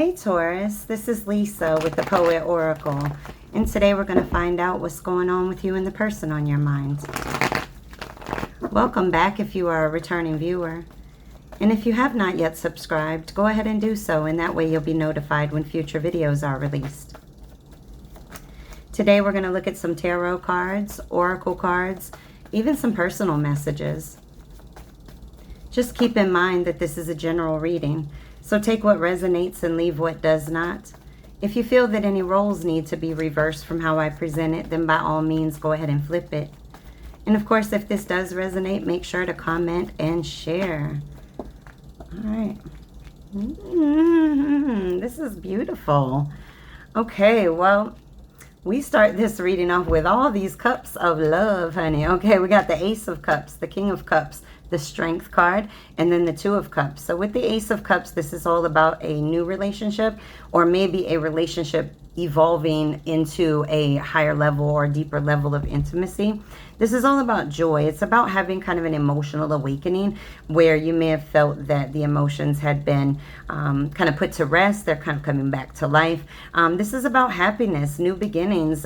Hey Taurus, this is Lisa with the Poet Oracle, and today we're going to find out what's going on with you and the person on your mind. Welcome back if you are a returning viewer, and if you have not yet subscribed, go ahead and do so, and that way you'll be notified when future videos are released. Today we're going to look at some tarot cards, oracle cards, even some personal messages. Just keep in mind that this is a general reading, so take what resonates and leave what does not. If you feel that any roles need to be reversed from how I present it, then by all means go ahead and flip it. And of course, if this does resonate, make sure to comment and share. All right. This is beautiful. Okay, well, we start this reading off with all these cups of love, honey. Okay, we got the Ace of Cups, the King of Cups, the Strength card, and then the Two of Cups. So with the Ace of Cups, this is all about a new relationship, or maybe a relationship evolving into a higher level or deeper level of intimacy. This is all about joy. It's about having kind of an emotional awakening where you may have felt that the emotions had been kind of put to rest. They're kind of coming back to life. This is about happiness, new beginnings,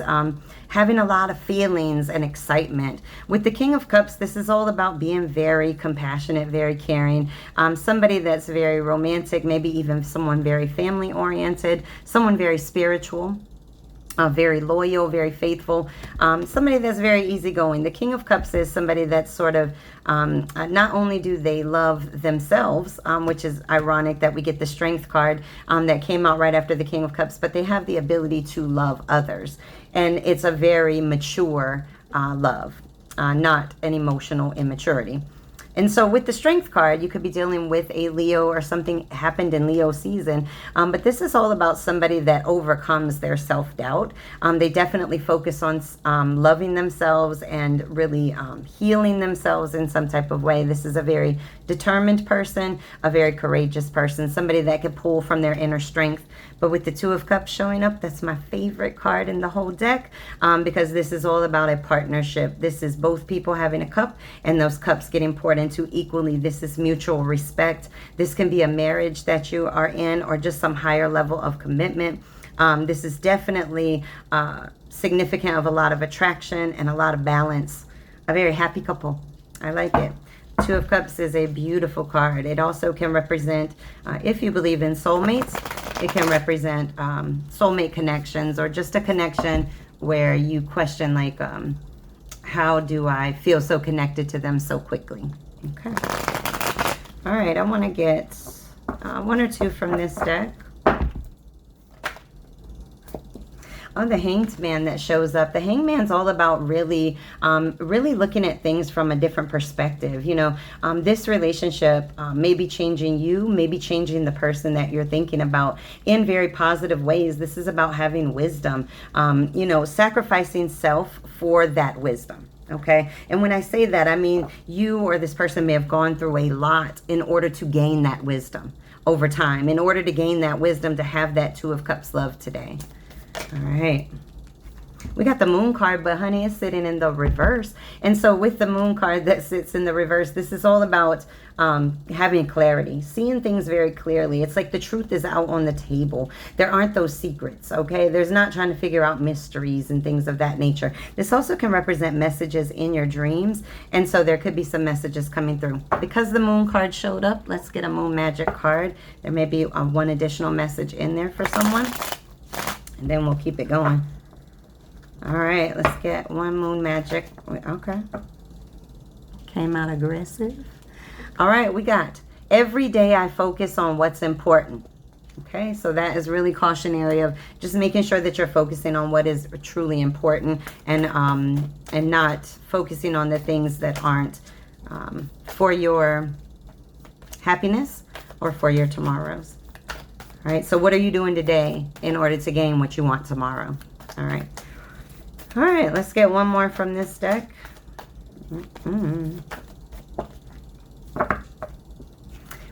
having a lot of feelings and excitement. With the King of Cups, this is all about being very compassionate, very caring, somebody that's very romantic, maybe even someone very family oriented, someone very spiritual. Very loyal, very faithful, somebody that's very easygoing. The King of Cups is somebody that's sort of, not only do they love themselves, which is ironic that we get the Strength card that came out right after the King of Cups, but they have the ability to love others. And it's a very mature love, not an emotional immaturity. And so with the Strength card, you could be dealing with a Leo or something happened in Leo season. But this is all about somebody that overcomes their self-doubt. They definitely focus on loving themselves and really healing themselves in some type of way. This is a very determined person, a very courageous person, somebody that could pull from their inner strength. But with the Two of Cups showing up, that's my favorite card in the whole deck, because this is all about a partnership. This is both people having a cup and those cups getting poured into equally. This is mutual respect. This can be a marriage that you are in or just some higher level of commitment. This is definitely significant of a lot of attraction and a lot of balance. A very happy couple. I like it. Two of Cups is a beautiful card. It also can represent, if you believe in soulmates, it can represent soulmate connections or just a connection where you question, like, how do I feel so connected to them so quickly? Okay. All right, I want to get one or two from this deck. Oh, the Hanged Man that shows up. The Hanged Man's all about really looking at things from a different perspective. You know, this relationship may be changing you, maybe changing the person that you're thinking about in very positive ways. This is about having wisdom, you know, sacrificing self for that wisdom. Okay. And when I say that, I mean you or this person may have gone through a lot in order to gain that wisdom over time, in order to gain that wisdom to have that Two of Cups love today. All right. We got the Moon card, but honey, it's sitting in the reverse. And so with the Moon card that sits in the reverse, this is all about having clarity, seeing things very clearly. It's like the truth is out on the table. There aren't those secrets, okay? There's not trying to figure out mysteries and things of that nature. This also can represent messages in your dreams. And so there could be some messages coming through. Because the Moon card showed up, let's get a MoonMagik card. There may be one additional message in there for someone. And then we'll keep it going. All right, let's get one MoonMagik. Okay. Came out aggressive. All right, we got every day I focus on what's important. Okay, so that is really cautionary of just making sure that you're focusing on what is truly important and not focusing on the things that aren't for your happiness or for your tomorrows. All right, so what are you doing today in order to gain what you want tomorrow? All right. All right, let's get one more from this deck.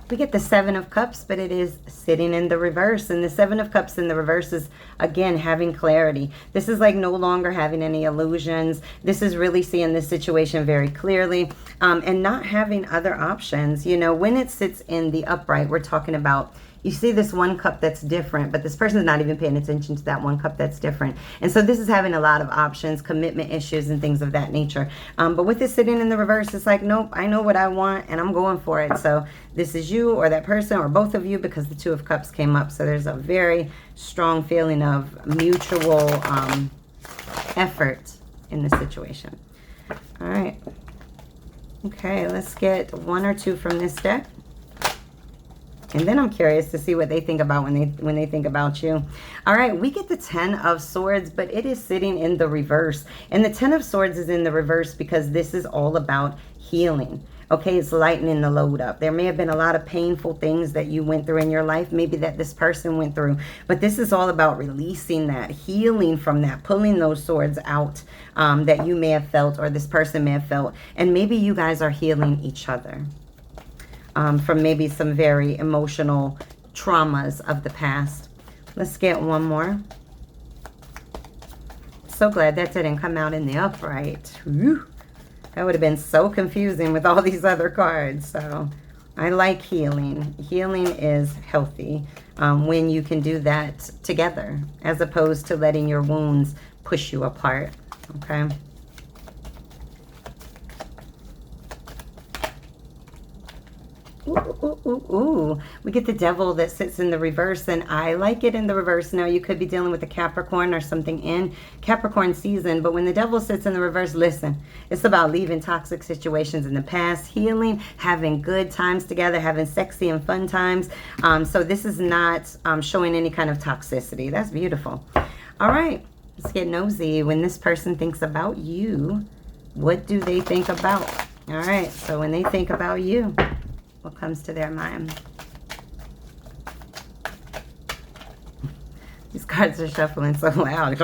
We get the Seven of Cups, but it is sitting in the reverse. And the Seven of Cups in the reverse is, again, having clarity. This is like no longer having any illusions. This is really seeing this situation very clearly and not having other options. You know, when it sits in the upright, we're talking about you see this one cup that's different, but this person's not even paying attention to that one cup that's different. And so this is having a lot of options, commitment issues, and things of that nature. But with this sitting in the reverse, it's like, nope, I know what I want, and I'm going for it. So this is you or that person or both of you, because the Two of Cups came up. So there's a very strong feeling of mutual effort in this situation. All right. Okay, let's get one or two from this deck. And then I'm curious to see what they think about when they think about you. All right, we get the Ten of Swords, but it is sitting in the reverse. And the Ten of Swords is in the reverse because this is all about healing. Okay, it's lightening the load up. There may have been a lot of painful things that you went through in your life, maybe that this person went through, but this is all about releasing that, healing from that, pulling those swords out that you may have felt or this person may have felt. And maybe you guys are healing each other from maybe some very emotional traumas of the past. Let's get one more. So glad that didn't come out in the upright. Whew. That would have been so confusing with all these other cards. So I like healing. Healing is healthy when you can do that together, as opposed to letting your wounds push you apart. Okay. Ooh. We get the Devil that sits in the reverse, and I like it in the reverse. Now, you could be dealing with a Capricorn or something in Capricorn season, but when the Devil sits in the reverse, listen, it's about leaving toxic situations in the past, healing, having good times together, having sexy and fun times. So this is not showing any kind of toxicity. That's beautiful. All right, let's get nosy. When this person thinks about you, what do they think about? All right, so when they think about you, what comes to their mind? These cards are shuffling so loud.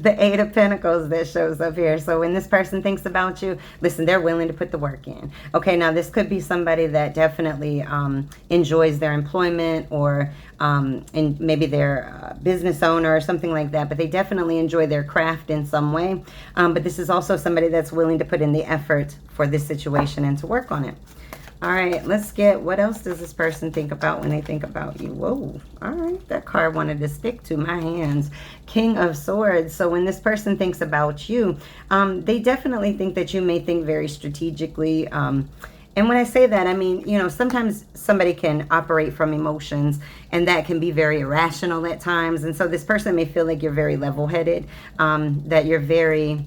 The Eight of Pentacles that shows up here. So when this person thinks about you, listen, they're willing to put the work in. Okay, now this could be somebody that definitely enjoys their employment, or and maybe they're a business owner or something like that, but they definitely enjoy their craft in some way. But this is also somebody that's willing to put in the effort for this situation and to work on it. All right, let's get, what else does this person think about when they think about you? Whoa, all right, that card wanted to stick to my hands. King of Swords. So when this person thinks about you, they definitely think that you may think very strategically. And when I say that, I mean, you know, sometimes somebody can operate from emotions, and that can be very irrational at times. And so this person may feel like you're very level-headed, that you're very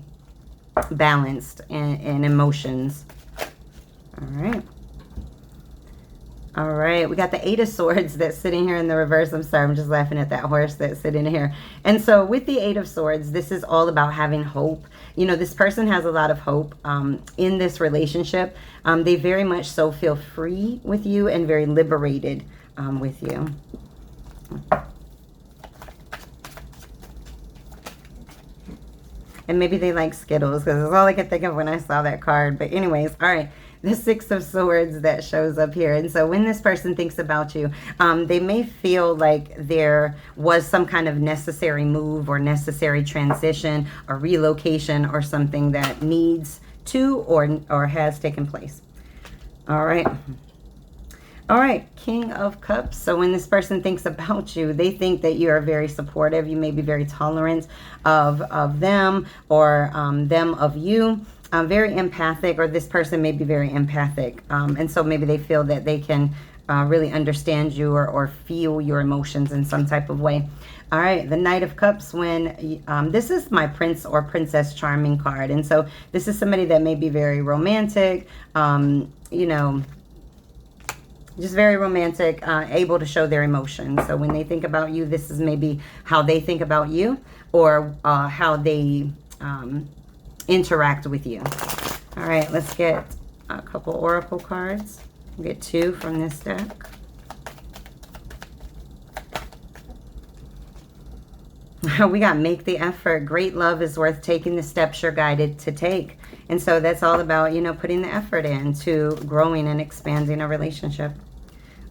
balanced in emotions. All right. All right, we got the Eight of Swords that's sitting here in the reverse. I'm sorry, I'm just laughing at that horse that's sitting here. And so with the Eight of Swords, this is all about having hope. You know, this person has a lot of hope in this relationship. They very much so feel free with you and very liberated with you. And maybe they like Skittles, because that's all I could think of when I saw that card. But anyways, all right. The Six of Swords that shows up here. And so when this person thinks about you, they may feel like there was some kind of necessary move or necessary transition or relocation or something that needs to or has taken place. All right. All right, King of Cups. So when this person thinks about you, they think that you are very supportive. You may be very tolerant of them, or them of you. Very empathic, or this person may be very empathic. And so maybe they feel that they can really understand you or feel your emotions in some type of way. All right, the Knight of Cups, when this is my Prince or Princess Charming card. And so this is somebody that may be very romantic, you know, just very romantic, able to show their emotions. So when they think about you, this is maybe how they think about you, or how they interact with you. All right, let's get a couple oracle cards. We'll get two from this deck. We got make the effort. Great love is worth taking the steps you're guided to take. And so that's all about, you know, putting the effort in to growing and expanding a relationship.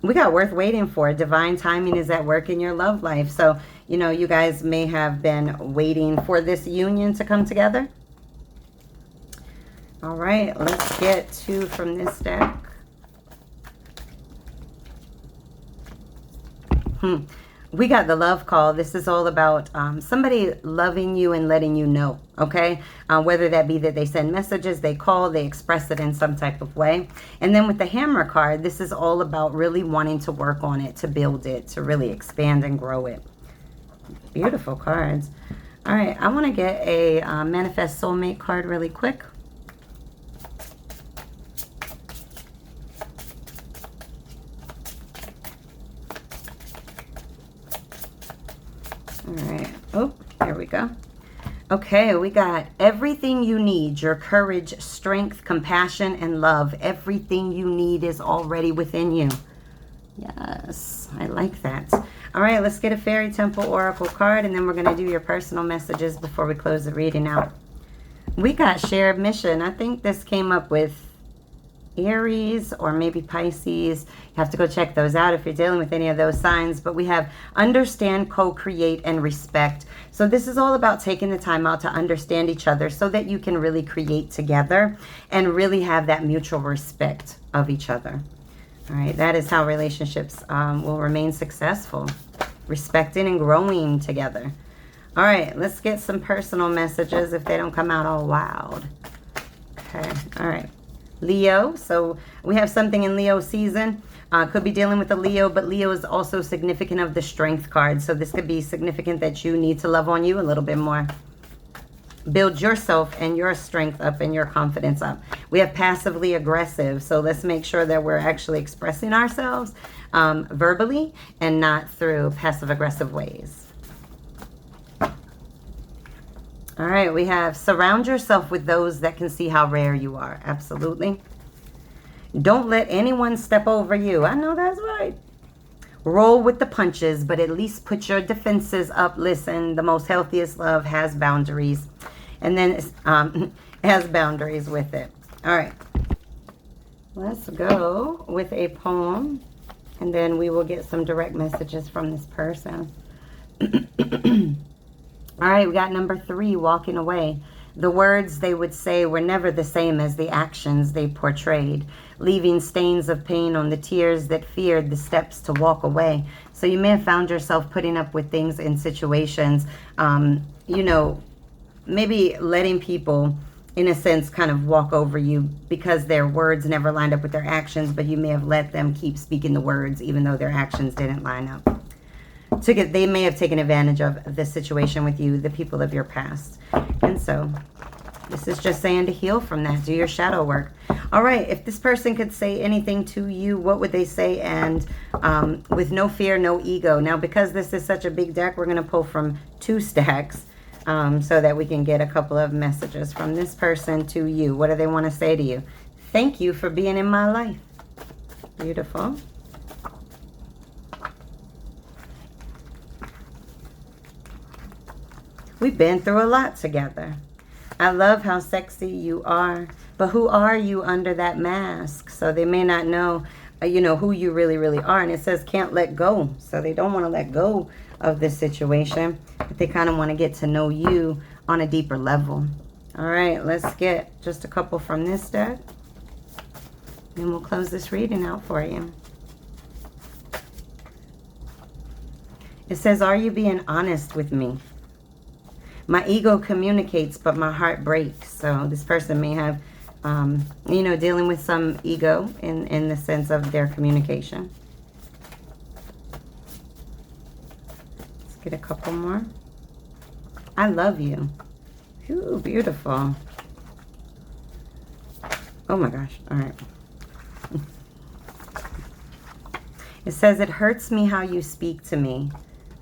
We got worth waiting for. Divine timing is at work in your love life. So, you know, you guys may have been waiting for this union to come together. All right, let's get two from this deck. We got the love call. This is all about somebody loving you and letting you know, okay? Whether that be that they send messages, they call, they express it in some type of way. And then with the hammer card, this is all about really wanting to work on it, to build it, to really expand and grow it. Beautiful cards. All right, I want to get a Manifest Soulmate card really quick. All right. Oh, there we go. Okay, we got everything you need. Your courage, strength, compassion, and love. Everything you need is already within you. Yes, I like that. All right, let's get a Fairy Temple Oracle card, and then we're going to do your personal messages before we close the reading out. We got shared mission. I think this came up with Aries or maybe Pisces. You have to go check those out if you're dealing with any of those signs. But we have understand, co-create, and respect. So this is all about taking the time out to understand each other so that you can really create together and really have that mutual respect of each other. All right, that is how relationships will remain successful, respecting and growing together. All right, let's get some personal messages if they don't come out all wild. Okay, all right. Leo, so we have something in Leo season. Could be dealing with a Leo, but Leo is also significant of the Strength card. So this could be significant that you need to love on you a little bit more. Build yourself and your strength up and your confidence up. We have passively aggressive, so let's make sure that we're actually expressing ourselves verbally and not through passive aggressive ways. All right, we have surround yourself with those that can see how rare you are. Absolutely. Don't let anyone step over you. I know that's right. Roll with the punches, but at least put your defenses up. Listen, the most healthiest love has boundaries. And then it has boundaries with it. All right. Let's go with a poem. And then we will get some direct messages from this person. All right, we got number 3, walking away. The words they would say were never the same as the actions they portrayed, leaving stains of pain on the tears that feared the steps to walk away. So you may have found yourself putting up with things in situations, you know, maybe letting people, in a sense, kind of walk over you because their words never lined up with their actions, but you may have let them keep speaking the words even though their actions didn't line up. They may have taken advantage of this situation with you, the people of your past. And so this is just saying to heal from that. Do your shadow work. All right. If this person could say anything to you, what would they say? And with no fear, no ego. Now, because this is such a big deck, we're going to pull from 2 stacks so that we can get a couple of messages from this person to you. What do they want to say to you? Thank you for being in my life. Beautiful. We've been through a lot together. I love how sexy you are, but who are you under that mask? So they may not know, you know, who you really, really are. And it says can't let go. So they don't want to let go of this situation, but they kind of want to get to know you on a deeper level. All right, let's get just a couple from this deck. And we'll close this reading out for you. It says, are you being honest with me? My ego communicates, but my heart breaks. So this person may have, you know, dealing with some ego in the sense of their communication. Let's get a couple more. I love you. Ooh, beautiful. Oh my gosh. All right. It says, it hurts me how you speak to me,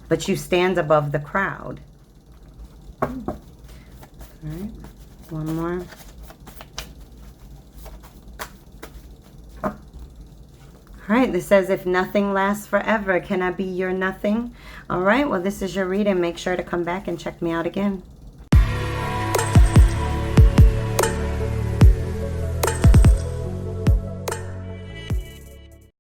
but you stand above the crowd. All right, one more. All right, this says, if nothing lasts forever, can I be your nothing? All right, well, this is your reading. Make sure to come back and check me out again.